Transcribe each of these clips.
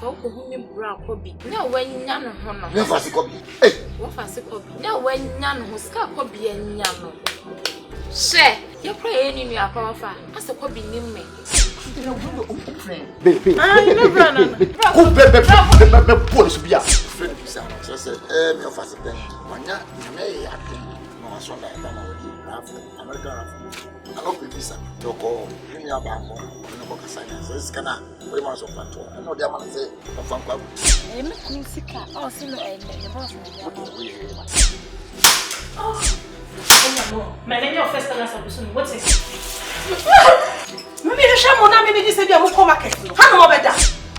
For whom bra coby. No, when yan honor. Never see coby. Hey, what for coby? No, when yan who scar coby and yan. Say, you pray any near power. As a coby near me. Baby, I never know. Police be a friend of his. I said, me of us then. When you may have been no son like American. I don't be visa to go. Give me a bank. No science. This can I? We must open to. I know the man say, from club. I make music. Oh, see, the boss. My name is first class of what's it? Maybe the shame on me this be a come market. How no better? I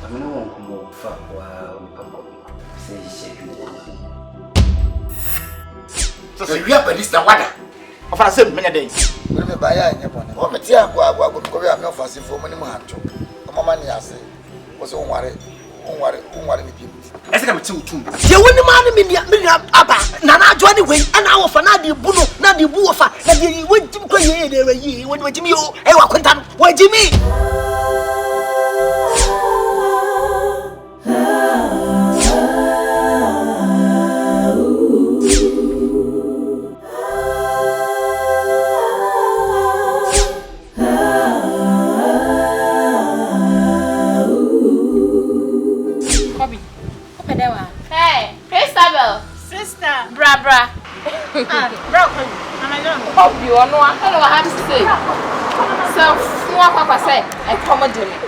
don't know come for say So we are this the water. Of our same many days. We may buy a Japan. Oh, Matia, go am not for money. Mamma, I say, was on worry. Ese kama tun ye woni ma ne me aba na na ajo anyway ana wo fa na de bu no na de bu wo fa na de wajim ko ye de yi woni wajim yo e wa kwenta no wajimi Bra. Hope you are no one. I don't know what to say. So, what Papa say, I come and do it.